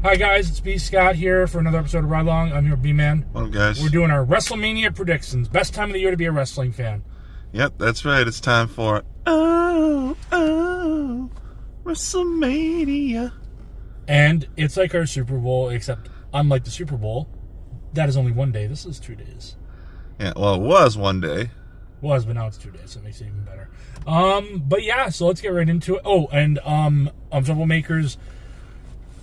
Hi guys, it's B Scott here for another episode of Ride Along. I'm here with B-Man. Well, guys. We're doing our Wrestlemania predictions. Best time of the year to be a wrestling fan. Yep, that's right. It's time for Wrestlemania. And it's like our Super Bowl, except unlike the Super Bowl, that is only one day. This is 2 days. Yeah, well, it was one day. Was, but now it's 2 days, so it makes it even better. But yeah, so let's get right into it. Oh, and Troublemakers,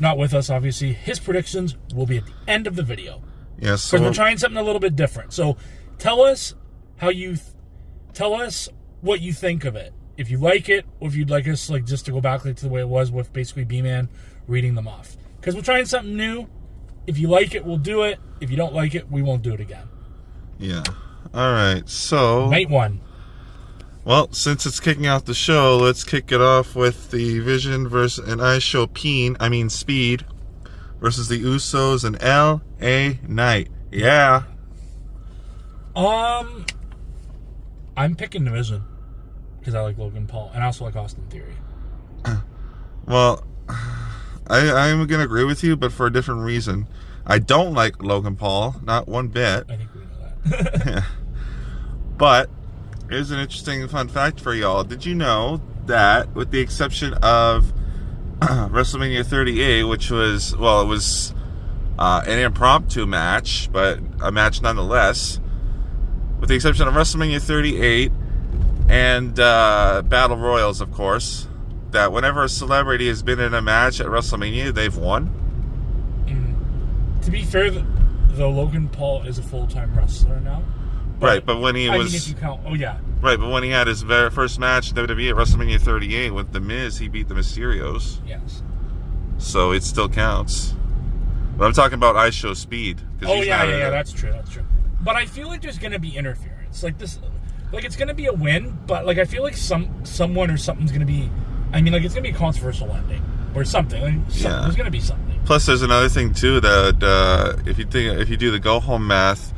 not with us, obviously. His predictions will be at the end of the video. Yes, because we're trying something a little bit different. So tell us tell us what you think of it. If you like it, or if you'd like us just to go back to the way it was with basically B-Man reading them off. Because we're trying something new. If you like it, we'll do it. If you don't like it, we won't do it again. Yeah. All right. So Night one. Well, since it's kicking off the show, let's kick it off with the Vision versus Speed versus the Usos and L.A. Knight. Yeah. I'm picking the Vision because I like Logan Paul and I also like Austin Theory. Well, I'm going to agree with you, but for a different reason. I don't like Logan Paul, not one bit. I think we know that. Yeah. But here's an interesting fun fact for y'all. Did you know that, with the exception of WrestleMania 38, which was, well, it was an impromptu match, but a match nonetheless, with the exception of WrestleMania 38 and Battle Royals, of course, that whenever a celebrity has been in a match at WrestleMania, they've won. To be fair, though, Logan Paul is a full-time wrestler now. Right, but when he was... I mean, if you count... Oh, yeah. Right, but when he had his very first match in WWE at WrestleMania 38 with The Miz, he beat the Mysterios. Yes. So it still counts. But I'm talking about I Show Speed. Oh, yeah, that's true, But I feel like there's going to be interference. It's going to be a win, but, I feel like someone or something's going to be... I mean, it's going to be a controversial ending. Or something. Yeah. There's going to be something. Plus, there's another thing, too, that if you do the go-home math,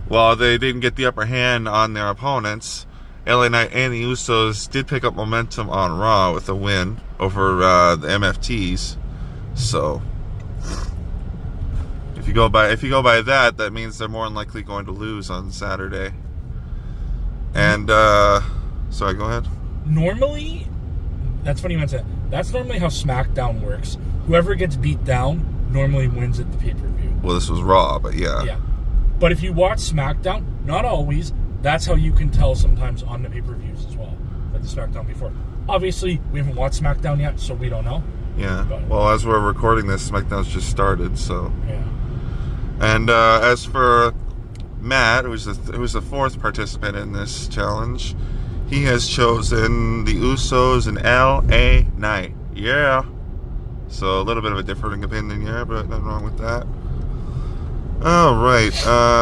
while they didn't get the upper hand on their opponents, LA Knight and the Usos did pick up momentum on Raw with a win over the MFTs. So, if you go by that, that means they're more than likely going to lose on Saturday. And sorry, go ahead. Normally, that's funny you mention that. That's normally how SmackDown works. Whoever gets beat down normally wins at the pay-per-view. Well, this was Raw, but yeah. Yeah. But if you watch SmackDown, not always, that's how you can tell sometimes on the pay-per-views as well, like the SmackDown before. Obviously, we haven't watched SmackDown yet, so we don't know. Yeah. Well, as we're recording this, SmackDown's just started, so. Yeah. And as for Matt, who's the fourth participant in this challenge, he has chosen the Usos and L.A. Knight. Yeah. So a little bit of a differing opinion here, but nothing wrong with that. All right.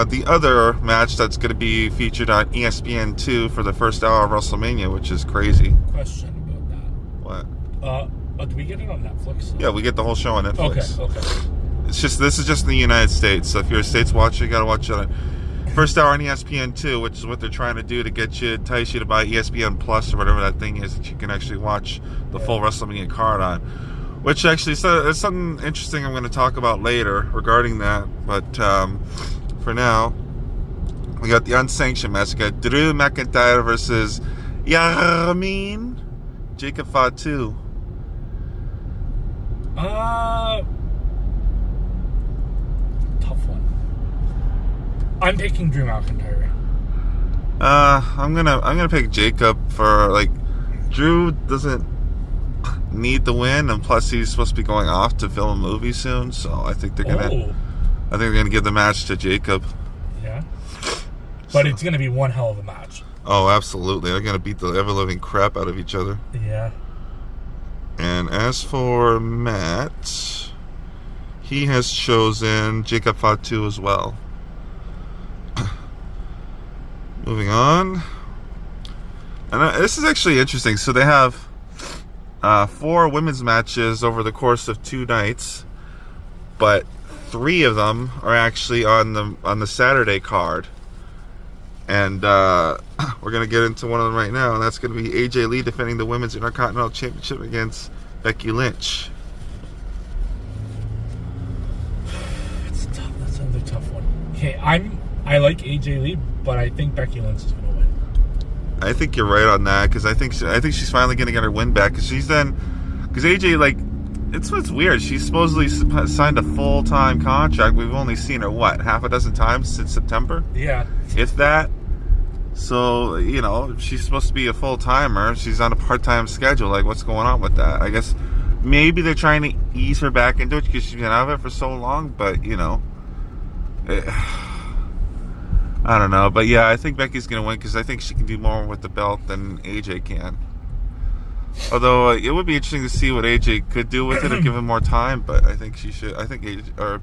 The other match that's going to be featured on ESPN2 for the first hour of WrestleMania, which is crazy. Question about that. What? Do we get it on Netflix? Yeah, we get the whole show on Netflix. Okay. This is just in the United States. So if you're a States watcher, you got to watch it on first hour on ESPN2, which is what they're trying to do to entice you to buy ESPN Plus or whatever that thing is that you can actually watch the full WrestleMania card on. Which actually is something interesting I'm going to talk about later regarding that. But for now, we got the unsanctioned match. We got Drew McIntyre versus Jacob Fatu. Tough one. I'm picking Drew McIntyre. I'm gonna pick Jacob for Drew doesn't need the win, and plus he's supposed to be going off to film a movie soon, so I think they're gonna give the match to Jacob. Yeah. But it's gonna be one hell of a match. Oh, absolutely. They're gonna beat the ever-living crap out of each other. Yeah. And as for Matt, he has chosen Jacob Fatu as well. Moving on. And this is actually interesting. So they have 4 women's matches over the course of 2 nights, but 3 of them are actually on the Saturday card. And we're going to get into one of them right now, and that's going to be AJ Lee defending the Women's Intercontinental Championship against Becky Lynch. I like AJ Lee, but I think Becky Lynch is going to win. I think you're right on that because I think she's finally going to get her win back because AJ, like, it's what's weird. She's supposedly signed a full-time contract. We've only seen her half a dozen times since September. Yeah, if that. So she's supposed to be a full-timer. She's on a part-time schedule. Like, what's going on with that? I guess maybe they're trying to ease her back into it because she's been out of it for so long. But I don't know, but yeah, I think Becky's going to win because I think she can do more with the belt than AJ can. Although it would be interesting to see what AJ could do with it if given more time, but I think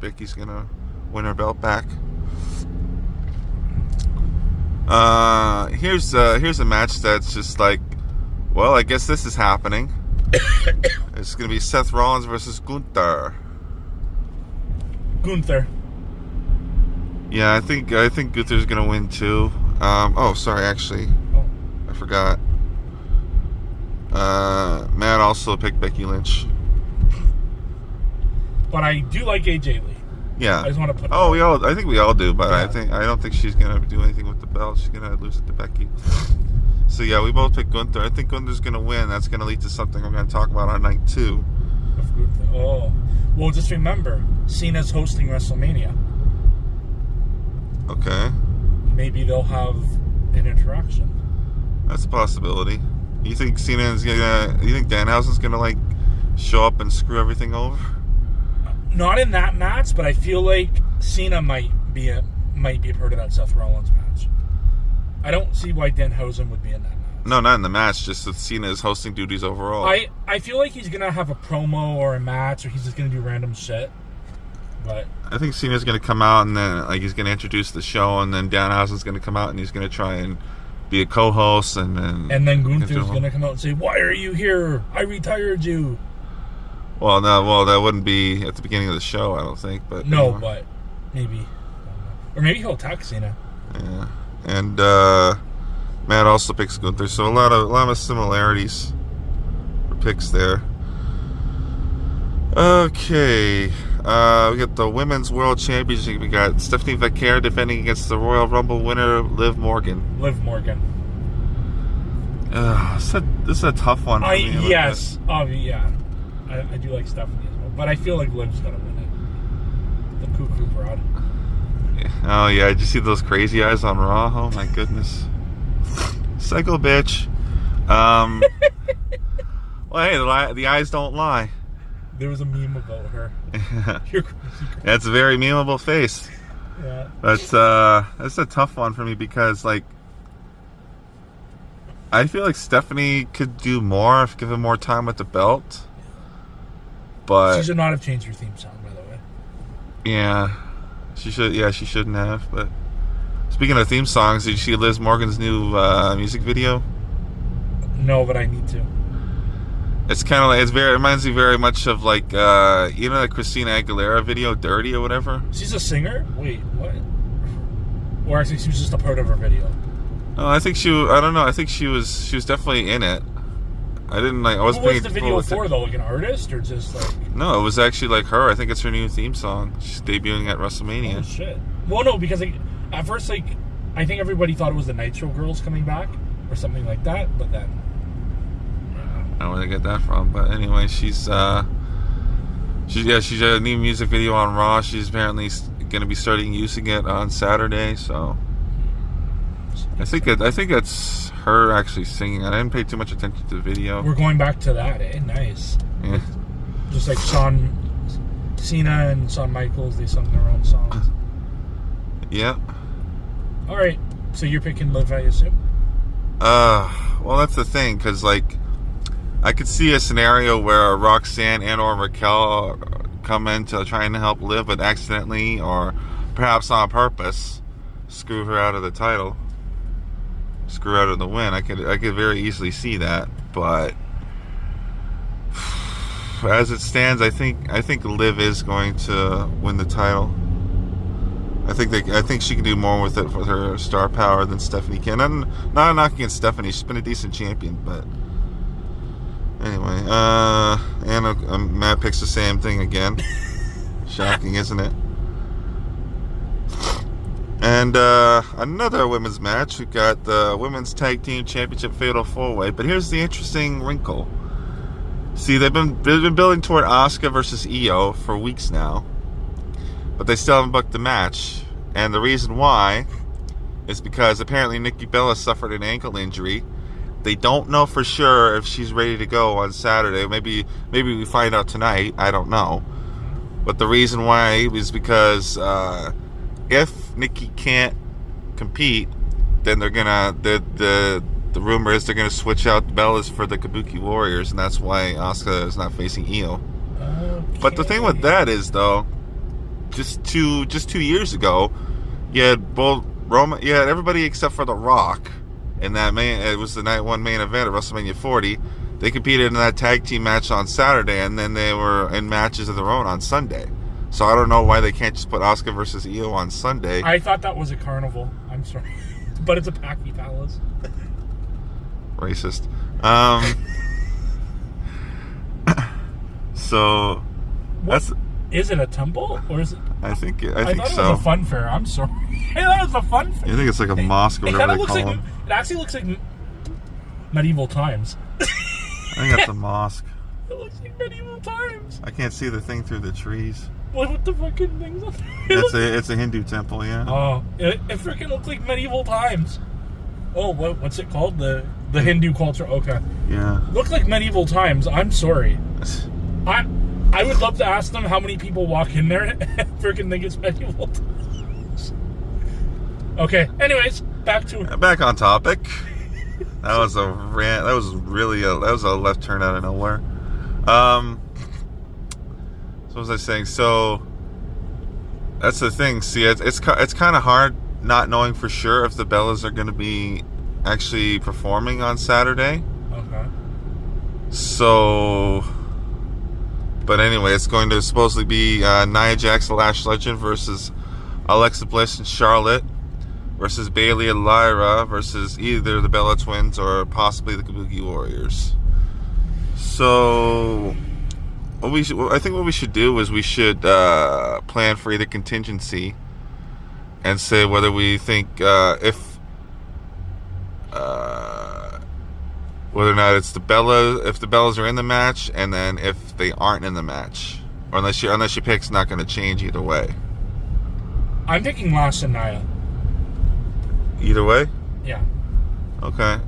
Becky's going to win her belt back. Here's a match that's just like, well, I guess this is happening. It's going to be Seth Rollins versus Gunther. Yeah, I think Gunther's gonna win too. Sorry, actually, I forgot. Matt also picked Becky Lynch, but I do like AJ Lee. Yeah, I just want to put. I think we all do, but yeah. I don't think she's gonna do anything with the belt. She's gonna lose it to Becky. So yeah, we both picked Gunther. I think Gunther's gonna win. That's gonna lead to something we're gonna talk about on night 2. Oh, well, just remember, Cena's hosting WrestleMania. Okay. Maybe they'll have an interaction. That's a possibility. You think You think Danhausen's gonna like show up and screw everything over? Not in that match, but I feel like Cena might be a part of that Seth Rollins match. I don't see why Danhausen would be in that match. No, not in the match. Just with Cena's hosting duties overall. I feel like he's gonna have a promo or a match, or he's just gonna do random shit. But I think Cena's going to come out and then he's going to introduce the show, and then Danhausen's going to come out and he's going to try and be a co-host, and then Gunther's going to come out and say, "Why are you here? I retired you." Well, no, that wouldn't be at the beginning of the show, I don't think. But no, but maybe, or maybe he'll attack Cena. Yeah, and Matt also picks Gunther, so a lot of similarities for picks there. Okay. We got the Women's World Championship. We got Stephanie Vaquer defending against the Royal Rumble winner, Liv Morgan. This is a tough one for me. Yes. Yeah. I do like Stephanie as well. But I feel like Liv's going to win it. The cuckoo broad. Oh, yeah. Did you see those crazy eyes on Raw? Oh, my goodness. Psycho bitch. Well, hey, the eyes don't lie. There was a meme about her. That's a very memeable face. Yeah. That's a tough one for me because, like, I feel like Stephanie could do more if given more time with the belt. But she should not have changed her theme song, by the way. Yeah, she should. Yeah, she shouldn't have. But speaking of theme songs, did you see Liz Morgan's new music video? No, but I need to. It's kind of like it reminds me very much of like the Christina Aguilera video, "Dirty" or whatever. She's a singer. Wait, what? Or actually, she was just a part of her video. No, I think I don't know. I think she was definitely in it. I didn't like. I wasn't. What was the video for though? Like an artist or just like? No, it was actually like her. I think it's her new theme song. She's debuting at WrestleMania. Oh shit! Well, no, because at first I think everybody thought it was the Nitro Girls coming back or something like that, but then. I don't know where they get that from, but anyway, she's a new music video on Raw. She's apparently going to be starting using it on Saturday, so I think it's her actually singing. I didn't pay too much attention to the video. We're going back to that, eh? Nice. Yeah. Just like Cena and Shawn Michaels, they sung their own songs. Yeah. All right, so you're picking Liv, I assume? Well, that's the thing, because like. I could see a scenario where Roxanne and or Raquel come in to try and help Liv, but accidentally or perhaps on purpose screw her out of the title, screw out of the win. I could very easily see that, but as it stands, I think Liv is going to win the title. I think she can do more with it with her star power than Stephanie can. I'm not knocking against Stephanie; she's been a decent champion, but. Anyway, and Matt picks the same thing again. Shocking, isn't it? And another women's match. We got the Women's Tag Team Championship Fatal 4-Way. But here's the interesting wrinkle. See, they've been building toward Asuka versus Io for weeks now. But they still haven't booked the match. And the reason why is because apparently Nikki Bella suffered an ankle injury. They don't know for sure if she's ready to go on Saturday. Maybe we find out tonight. I don't know. But the reason why is because if Nikki can't compete, then they're gonna the rumor is they're gonna switch out Bellas for the Kabuki Warriors, and that's why Asuka is not facing Io. Okay. But the thing with that is, though, just 2 years ago, you had everybody except for The Rock in that it was the night one main event at WrestleMania 40. They competed in that tag team match on Saturday, and then they were in matches of their own on Sunday. So I don't know why they can't just put Asuka versus Io on Sunday. I thought that was a carnival. I'm sorry. But it's a Packy Palace. Racist. So that's... Is it a temple? Or is it... I think so. I thought it was a fun fair. I'm sorry. I thought it was a fun fair. You think it's like a mosque or whatever they call them? It actually looks like medieval times. I think that's a mosque. It looks like medieval times. I can't see the thing through the trees. What the fucking things up there? It's a Hindu temple, yeah. Oh, it freaking looks like medieval times. Oh, what's it called? The Hindu culture. Okay. Yeah. Looks like medieval times. I'm sorry. I would love to ask them how many people walk in there and freaking think it's medieval times. Okay. Anyways, back on topic. That was a rant. That was a left turn out of nowhere. So what was I saying? So that's the thing. See, it's kind of hard not knowing for sure if the Bellas are going to be actually performing on Saturday. Okay. So, but anyway, it's going to supposedly be Nia Jax, the Lash Legend versus Alexa Bliss and Charlotte versus Bayley and Lyra versus either the Bella Twins or possibly the Kabuki Warriors. So I think what we should do is we should plan for either contingency and say whether we think if whether or not it's the Bellas, if the Bellas are in the match, and then if they aren't in the match, or unless she picks, not going to change either way. I'm picking Lash and Nia. Either way? Yeah. Okay.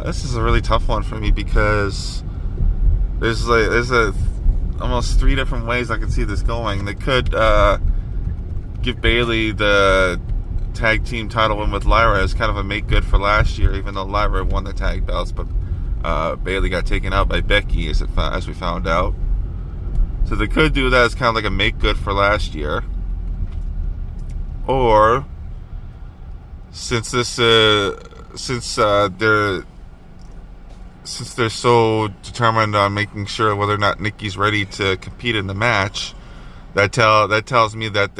This is a really tough one for me because there's almost 3 different ways I can see this going. They could give Bayley the tag team title win with Lyra as kind of a make good for last year, even though Lyra won the tag belts, but Bayley got taken out by Becky as we found out. So they could do that as kind of like a make good for last year. Or since they're so determined on making sure whether or not Nikki's ready to compete in the match, that tells me that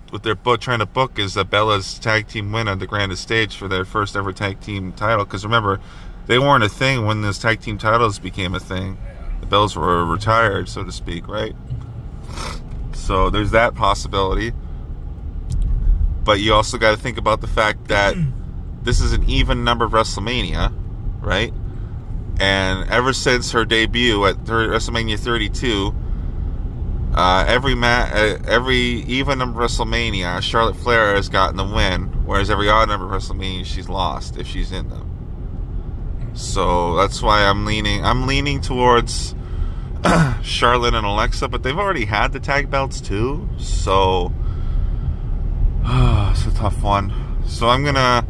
what they're both trying to book is the Bella's tag team win on the grandest stage for their first ever tag team title. Because remember, they weren't a thing when those tag team titles became a thing. The Bellas were retired, so to speak, right? So there's that possibility. But you also got to think about the fact that this is an even number WrestleMania, right? And ever since her debut at WrestleMania 32, every even number WrestleMania, Charlotte Flair has gotten the win, whereas every odd number WrestleMania she's lost if she's in them. So that's why I'm leaning towards Charlotte and Alexa, but they've already had the tag belts too, so it's a tough one. So I'm gonna.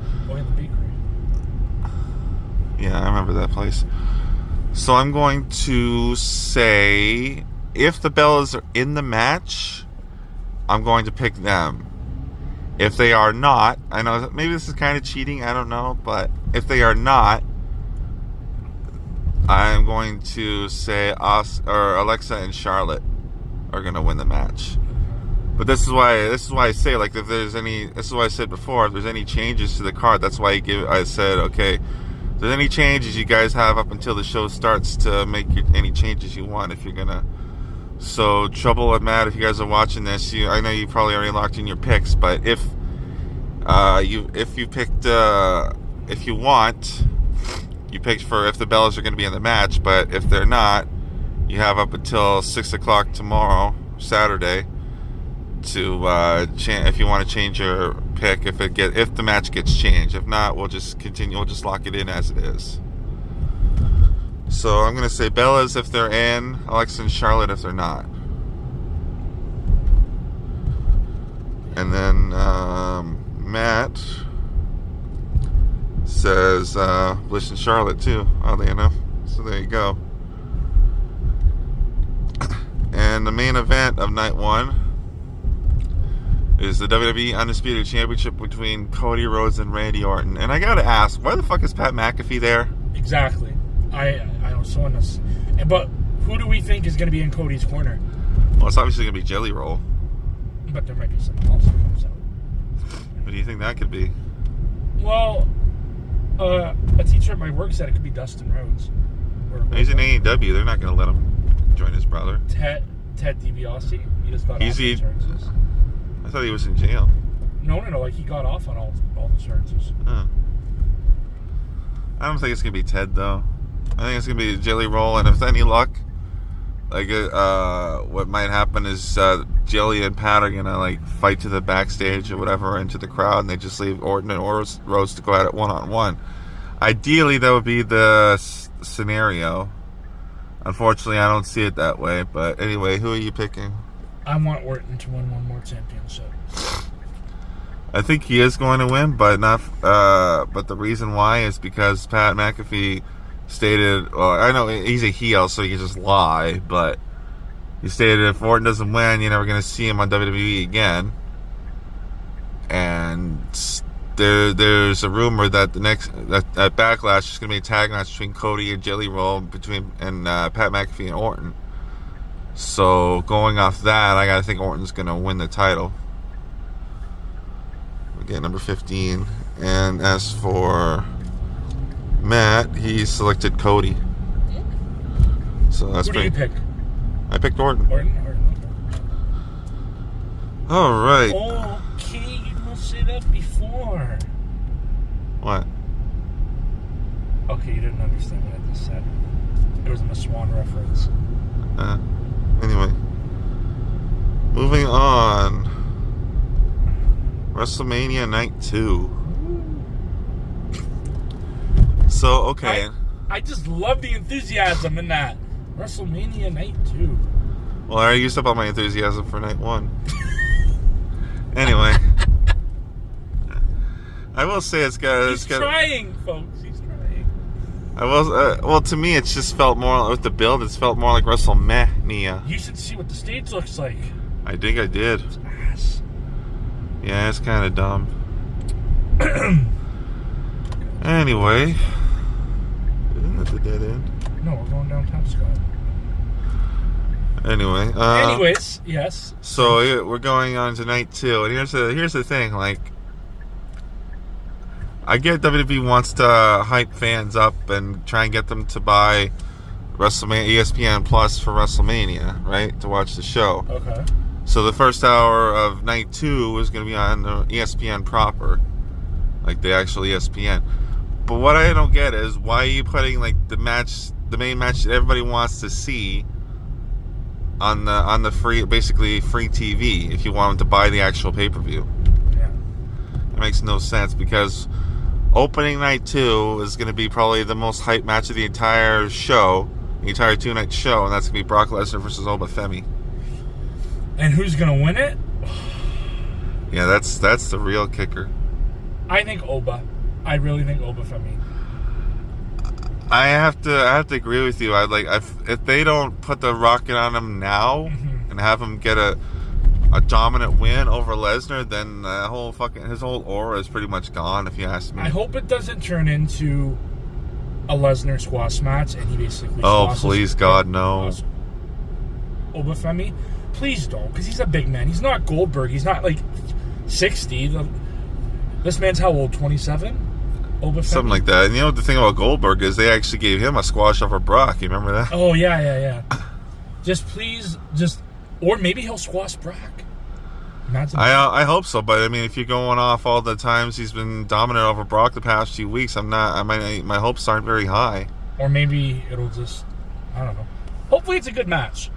Yeah, I remember that place. So I'm going to say, if the Bellas are in the match, I'm going to pick them. If they are not, I know maybe this is kind of cheating, I don't know, but if they are not, I'm going to say Alexa and Charlotte are going to win the match. But this is why I say, like, if there's any, this is why I said before, if there's any changes to the card, that's why I said, okay, if there's any changes, you guys have up until the show starts to make any changes you want if you're going to So, Trouble and Matt, if you guys are watching this, I know you probably already locked in your picks, but if you picked, if you want, you picked for if the Bellas are going to be in the match, but if they're not, you have up until 6 o'clock tomorrow, Saturday, to if you want to change your pick if the match gets changed. If not, we'll just continue. We'll just lock it in as it is. So I'm gonna say Bellas if they're in, Alexa and Charlotte if they're not, and then Matt says Bliss and Charlotte too. Oddly enough, so there you go. And the main event of night 1 is the WWE Undisputed Championship between Cody Rhodes and Randy Orton. And I gotta ask, why the fuck is Pat McAfee there? Exactly. I don't so unnecessary. But who do we think is going to be in Cody's corner? Well, it's obviously gonna be Jelly Roll. But there might be someone else that comes out. What do you think that could be? Well, a teacher at my work said it could be Dustin Rhodes. He's in AEW. They're not gonna let him join his brother. Ted DiBiase. He just got off the charges. I thought he was in jail. No. Like he got off on all the charges. Huh. I don't think it's gonna be Ted though. I think it's gonna be Jelly Roll, and if any luck, like what might happen is Jelly and Pat are gonna like fight to the backstage or whatever into the crowd, and they just leave Orton and Rhodes to go at it 1-on-1. Ideally, that would be the scenario. Unfortunately, I don't see it that way. But anyway, who are you picking? I want Orton to win one more championship. I think he is going to win, but not. But the reason why is because Pat McAfee stated. Well, I know he's a heel, so he can just lie. But he stated if Orton doesn't win, you're never going to see him on WWE again. And there's a rumor that that Backlash is going to be a tag match between Cody and Jelly Roll and Pat McAfee and Orton. So going off that, I gotta think Orton's gonna win the title. We get number 15. And as for Matt, he selected Cody. So that's Who do you pick? I picked Orton. Orton. All right. Okay, you didn't say that before. What? Okay, you didn't understand what I just said. It was a Miss Swan reference. Anyway, moving on. WrestleMania Night 2. So, okay. I just love the enthusiasm in that. WrestleMania Night 2. Well, I already used up all my enthusiasm for Night 1. Anyway. I will say it's got... He's trying, folks. He's trying. Well, to me, it's just felt more... With the build, it's felt more like WrestleMania. You should see what the stage looks like. I think I did. It's ass. Yeah, it's kind of dumb. Anyway. Isn't that the dead end? No, we're going down Top Scott. Anyway. Anyways, yes. So, we're going on to Night 2. And here's the thing, like... I get WWE wants to hype fans up and try and get them to buy WrestleMania ESPN Plus for WrestleMania, right? To watch the show. Okay. So the first hour of Night 2 is going to be on ESPN proper, like the actual ESPN. But what I don't get is why are you putting like the main match that everybody wants to see on the free, basically free TV if you want them to buy the actual pay-per-view. Yeah. It makes no sense because opening Night 2 is going to be probably the most hyped match of the entire show, the entire 2-night show, and that's going to be Brock Lesnar versus Obafemi. And who's going to win it? Yeah, that's the real kicker. I think Oba. I really think Obafemi. I have to agree with you. If they don't put the rocket on him now and have him get a dominant win over Lesnar, then his whole aura is pretty much gone, if you ask me. I hope it doesn't turn into a Lesnar squash match and he basically please God, no. Obafemi. Please don't, because he's a big man. He's not Goldberg. He's not like 60. This man's how old? 27? Obafemi? Something like that. And you know what the thing about Goldberg is they actually gave him a squash over Brock. You remember that? Oh, yeah. Just please, or maybe he'll squash Brock. Imagine I hope so, but I mean, if you're going off all the times he's been dominant over Brock the past few weeks, my hopes aren't very high. Or maybe it'll just, I don't know. Hopefully it's a good match.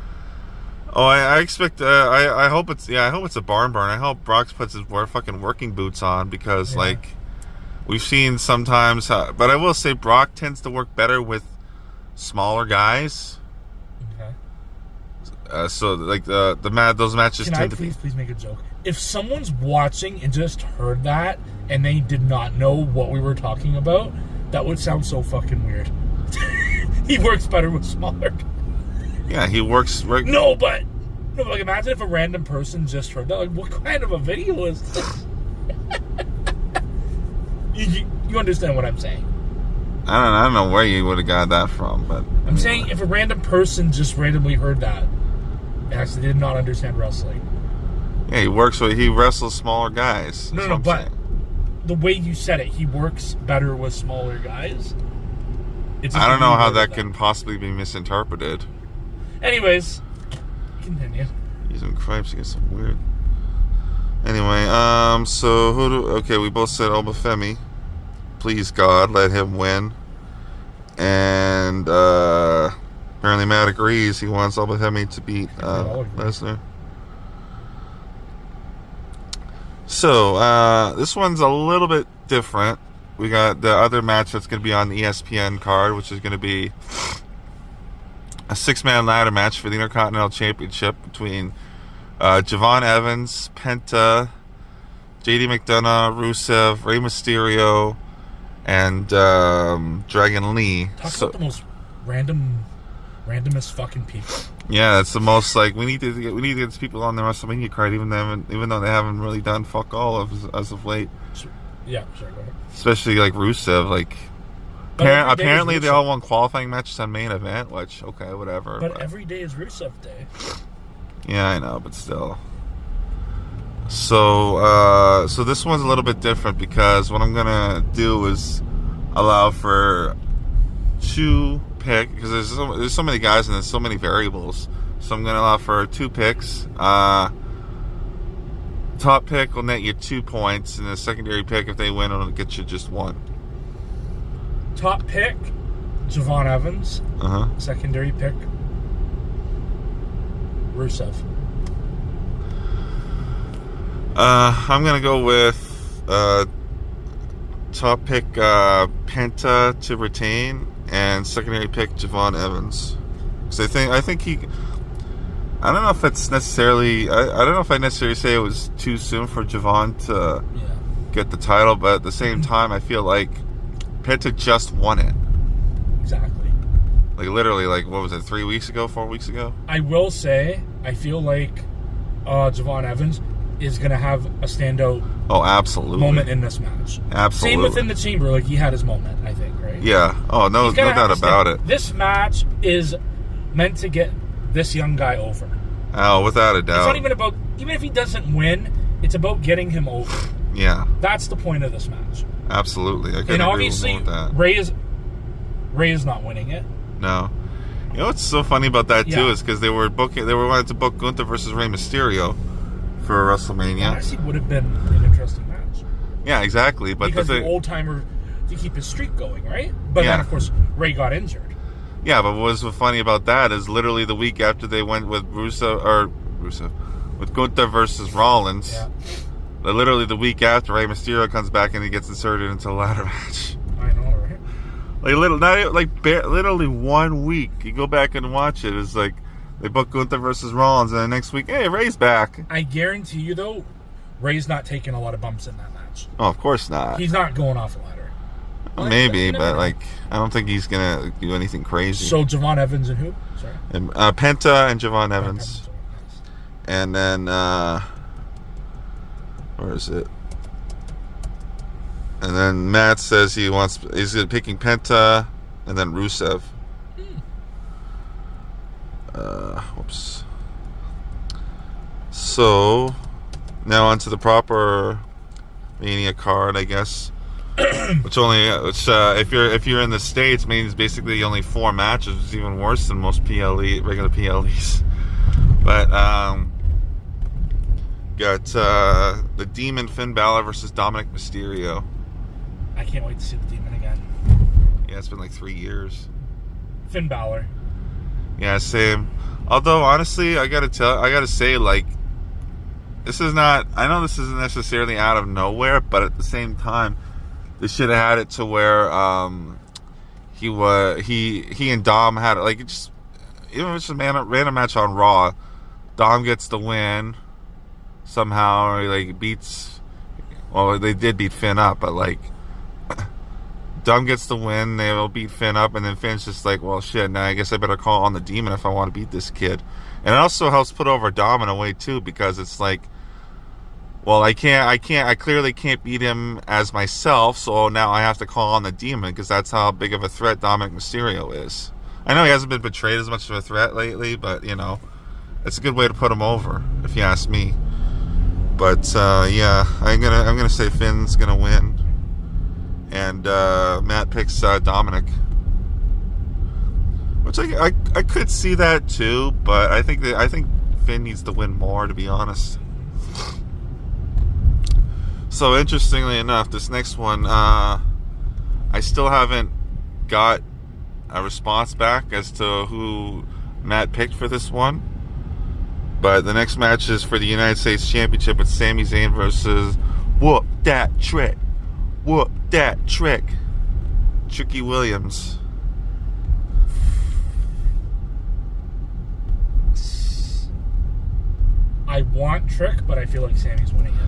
Oh, I expect. I hope it's. Yeah, I hope it's a barn burn. I hope Brock puts his fucking working boots on because, like, we've seen sometimes. But I will say Brock tends to work better with smaller guys. Okay. So like those matches tend to be. Please make a joke? If someone's watching and just heard that and they did not know what we were talking about, that would sound so fucking weird. He works better with smaller guys. Yeah, he works. No, but like imagine if a random person just heard that. Like, what kind of a video is this? you understand what I'm saying? I don't know where you would have got that from, but I'm saying if a random person just randomly heard that and actually did not understand wrestling. Yeah, he wrestles smaller guys. No, but the way you said it, he works better with smaller guys. I don't know how that can possibly be misinterpreted. Anyways, continue. Using cripes, you get some weird. Anyway, so okay, we both said Obafemi. Please God, let him win. And apparently Matt agrees. He wants Obafemi to beat Lesnar. So this one's a little bit different. We got the other match that's going to be on the ESPN card, which is going to be a 6-man ladder match for the Intercontinental Championship between Javon Evans, Penta, JD McDonough, Rusev, Rey Mysterio, and Dragon Lee. Talk about the most randomest fucking people. Yeah, that's the most like we need to get these people on the WrestleMania card, even though they haven't really done fuck all as of late. Yeah, sure, go ahead. Especially like Rusev, like. Apparently they all won qualifying matches on main event, which, okay, whatever. But every day is Rusev Day. Yeah, I know, but still. So this one's a little bit different because what I'm going to do is allow for 2 picks, because there's so many guys and there's so many variables. So I'm going to allow for 2 picks. Top pick will net you 2 points, and the secondary pick, if they win, it'll get you just 1. Top pick, Javon Evans. Secondary pick, Rusev. I'm going to go with top pick Penta to retain and secondary pick Javon Evans. Because I think he... I don't know if it's necessarily... I don't know if I necessarily say it was too soon for Javon to get the title, but at the same time, I feel like Penta just won it. Exactly. Like literally, like what was it? 3 weeks ago? 4 weeks ago? I will say, I feel like Javon Evans is going to have a standout. Oh, absolutely. Moment in this match. Absolutely. Same within the chamber. Like he had his moment, I think. Right? Yeah. Oh no doubt about it. This match is meant to get this young guy over. Oh, without a doubt. It's not even about, even if he doesn't win, it's about getting him over. Yeah. That's the point of this match. Absolutely. I and obviously, with that. Rey is not winning it. No. You know what's so funny about that too is because they were wanting to book Gunther versus Rey Mysterio for WrestleMania. That actually would have been an interesting match. Yeah, exactly. But because the old timer to keep his streak going, right? But then of course Rey got injured. Yeah, but what's so funny about that is literally the week after they went with Rusev with Gunther versus Rollins. Yeah. Literally the week after, Rey Mysterio comes back and he gets inserted into a ladder match. I know, right? Literally 1 week. You go back and watch it. It's like they book Gunther versus Rollins, and the next week, hey, Rey's back. I guarantee you, though, Rey's not taking a lot of bumps in that match. Oh, of course not. He's not going off a ladder. Maybe, but like I don't think he's gonna do anything crazy. So Javon Evans and who? Sorry. And, Penta and Javon Evans. And then where is it? And then Matt says he's picking Penta and then Rusev. Whoops. So now onto the proper Mania card, I guess. which if you're in the States means basically only 4 matches, which is even worse than most regular PLEs. But got the Demon Finn Balor versus Dominic Mysterio. I can't wait to see the Demon again. Yeah, it's been like 3 years. Finn Balor. Yeah, same. Although honestly, I gotta say, like, this is not. I know this isn't necessarily out of nowhere, but at the same time, they should have had it to where he and Dom had it. Like, it just, even if it's just a random match on Raw, Dom gets the win somehow, or he like beats. Well, they did beat Finn up, but like, Dom gets the win. They'll beat Finn up, and then Finn's just like, well, shit. Now I guess I better call on the Demon if I want to beat this kid. And it also helps put over Dom in a way too, because it's like, well, I clearly can't beat him as myself, so now I have to call on the Demon, because that's how big of a threat Dominic Mysterio is. I know he hasn't been portrayed as much of a threat lately, but, you know, it's a good way to put him over, if you ask me. But, yeah, I'm gonna say Finn's gonna win. And, Matt picks, Dominic. Which I could see that too, but I think Finn needs to win more, to be honest. So interestingly enough, this next one, I still haven't got a response back as to who Matt picked for this one. But the next match is for the United States Championship with Sami Zayn versus Whoop That Trick. Whoop That Trick. Tricky Williams. I want Trick, but I feel like Sammy's winning it.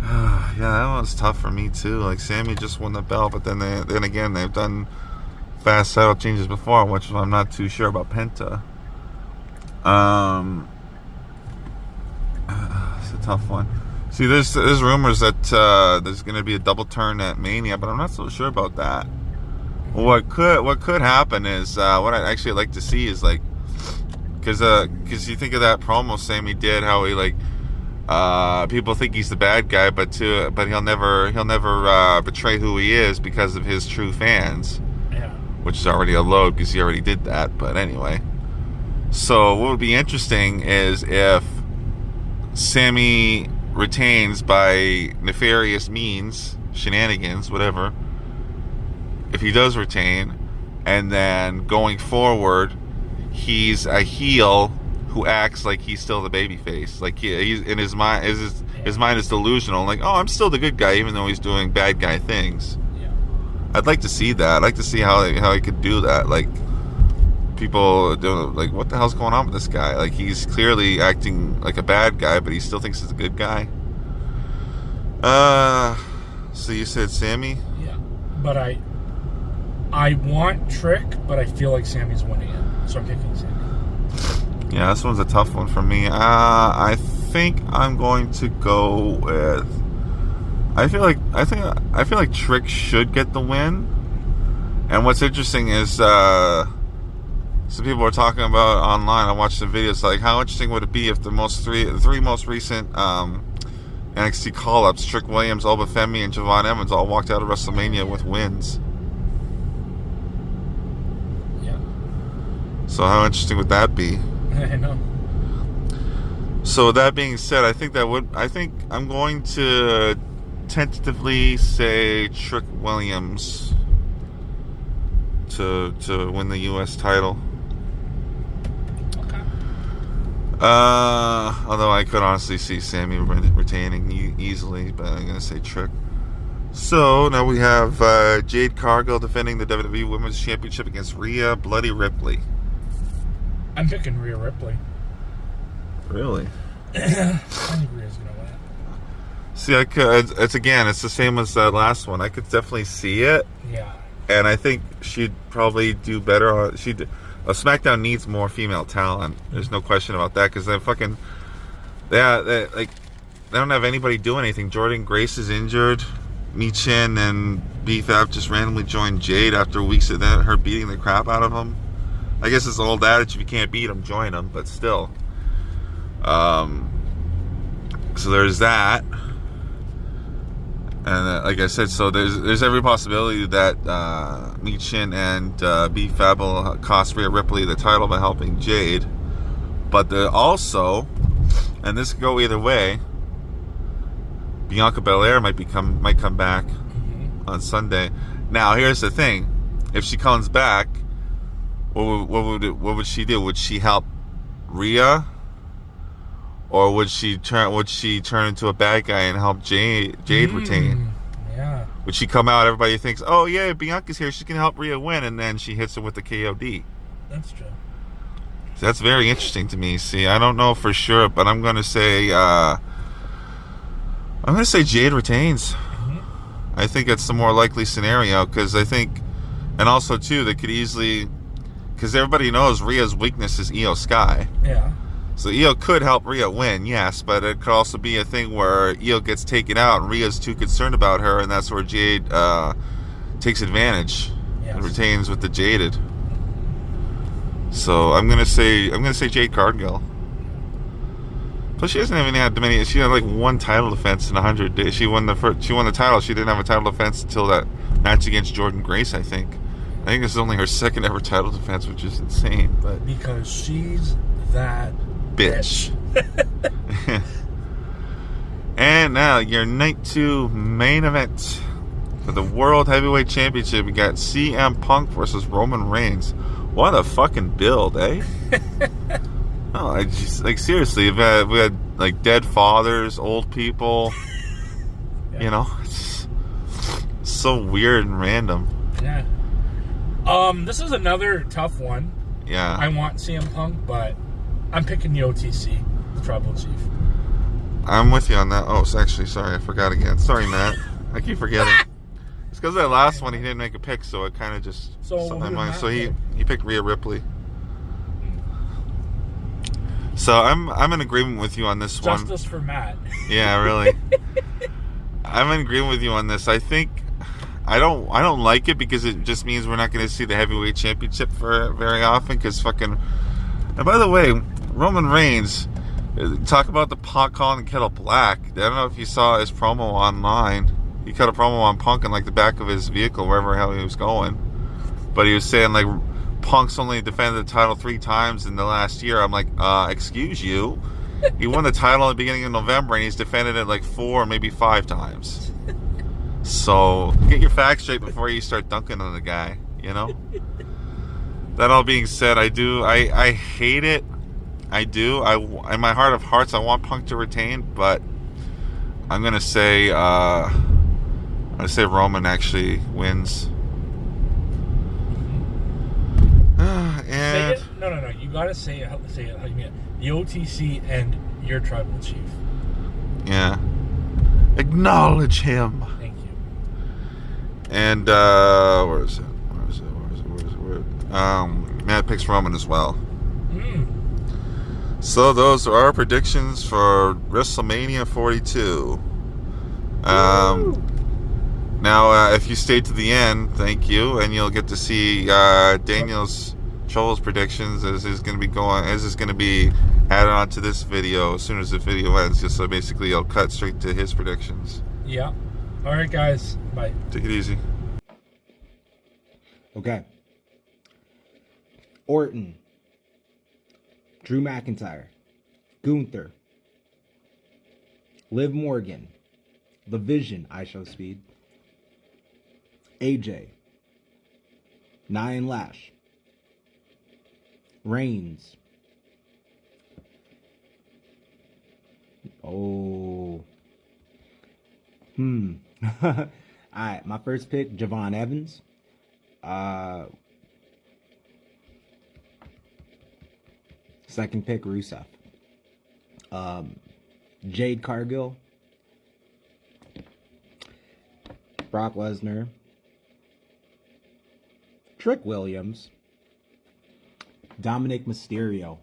Yeah, that one's tough for me too. Like, Sammy just won the belt, but then again they've done fast title changes before, which I'm not too sure about Penta. It's a tough one. See, there's rumors that there's going to be a double turn at Mania, but I'm not so sure about that. What could happen is what I'd actually like to see is like, because you think of that promo Sammy did, how he like people think he's the bad guy, but he'll never betray who he is because of his true fans. Yeah. Which is already a load because he already did that. But anyway, so what would be interesting is if Sammy retains by nefarious means, shenanigans, whatever. If he does retain, and then going forward, he's a heel who acts like he's still the babyface. Like he's in his mind, his mind is delusional. Like, oh, I'm still the good guy, even though he's doing bad guy things. Yeah. I'd like to see that. I'd like to see how he could do that. Like, people don't, like, what the hell's going on with this guy? Like, he's clearly acting like a bad guy, but he still thinks he's a good guy. So you said Sammy? Yeah, but I want Trick, but I feel like Sammy's winning it, so I'm picking Sammy. Yeah, this one's a tough one for me. I think I'm going to go with. I feel like Trick should get the win. And what's interesting is some people are talking about online. I watched some videos like, how interesting would it be if the three most recent NXT call-ups, Trick Williams, Obafemi, and Javon Evans, all walked out of WrestleMania with wins. Yeah. So how interesting would that be? I know. So that being said, I think I'm going to tentatively say Trick Williams to win the U.S. title. Okay. Although I could honestly see Sammy retaining easily, but I'm going to say Trick. So now we have Jade Cargill defending the WWE Women's Championship against Rhea Bloody Ripley. I'm picking Rhea Ripley. Really? I think Rhea's gonna win. See, it's the same as that last one. I could definitely see it. Yeah. And I think she'd probably do better on. SmackDown needs more female talent. There's no question about that, because they don't have anybody do anything. Jordan Grace is injured. Michin and BFAP just randomly joined Jade after weeks of her beating the crap out of them. I guess it's the old adage: if you can't beat them, join them. But still, so there's that. And like I said, so there's every possibility that Michin and B-Fab will cost Rhea Ripley the title by helping Jade. But also, and this could go either way, Bianca Belair might come back on Sunday. Now, here's the thing: if she comes back, what would she do? Would she help Rhea, or would she turn into a bad guy and help Jade retain? Yeah. Would she come out? Everybody thinks, oh yeah, Bianca's here. She's gonna help Rhea win, and then she hits her with the KOD. That's true. So that's very interesting to me. See, I don't know for sure, but I'm gonna say Jade retains. I think it's the more likely scenario, because I think, and also too, they could easily, because everybody knows Rhea's weakness is Io Sky. Yeah. So Io could help Rhea win, yes, but it could also be a thing where Io gets taken out and Rhea's too concerned about her, and that's where Jade takes advantage and retains with the Jaded. So I'm gonna say Jade Cargill. Plus, she hasn't even had many. She had like one title defense in 100 days. She won the title. She didn't have a title defense until that match against Jordan Grace, I think. I think this is only her second ever title defense, which is insane. But because she's that bitch. And now your night 2 main event for the World Heavyweight Championship. We got CM Punk versus Roman Reigns. What a fucking build, eh? No, I just, like, seriously, we had like dead fathers, old people. Yeah. You know, it's so weird and random. Yeah. This is another tough one. Yeah. I want CM Punk, but I'm picking the OTC, the Tribal Chief. I'm with you on that. Oh, actually, sorry, I forgot again. Sorry, Matt. I keep forgetting. It's because that last one he didn't make a pick, so it kind of just slipped my mind. So he picked Rhea Ripley. So I'm in agreement with you on this one. Justice for Matt. Yeah, really. I'm in agreement with you on this. I think I don't like it because it just means we're not going to see the heavyweight championship for very often. Because fucking. And by the way, Roman Reigns, talk about the pot calling the kettle black. I don't know if you saw his promo online. He cut a promo on Punk in like the back of his vehicle, wherever the hell he was going. But he was saying like, Punk's only defended the title 3 times in the last year. I'm like, excuse you? He won the title at the beginning of November, and he's defended it like 4, maybe 5 times. So get your facts straight before you start dunking on the guy, you know? That all being said, I hate it. I do. In my heart of hearts, I want Punk to retain, but I'm gonna say Roman actually wins. Say it. No. You gotta say it how you mean it. The OTC and your Tribal Chief. Yeah. Acknowledge him. Thank you. And where is it? Matt picks Roman as well. So those are our predictions for WrestleMania 42. Now, if you stay to the end, thank you, and you'll get to see Daniel's Choll's predictions as is going to be added on to this video as soon as the video ends. Just so basically, I'll cut straight to his predictions. Yeah. All right, guys. Bye. Take it easy. Okay. Orton, Drew McIntyre, Gunther, Liv Morgan, The Vision, IShowSpeed, AJ, Nia Lash, Reigns. Oh. Alright, my first pick, Javon Evans. Second pick, Rusev. Jade Cargill. Brock Lesnar. Trick Williams. Dominic Mysterio.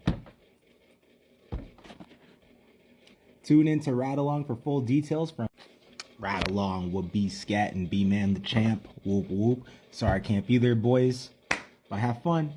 Tune in to Ride Along for full details from Ride Along with B Scat and B Man the Champ. Whoop whoop. Sorry I can't be there, boys. But have fun.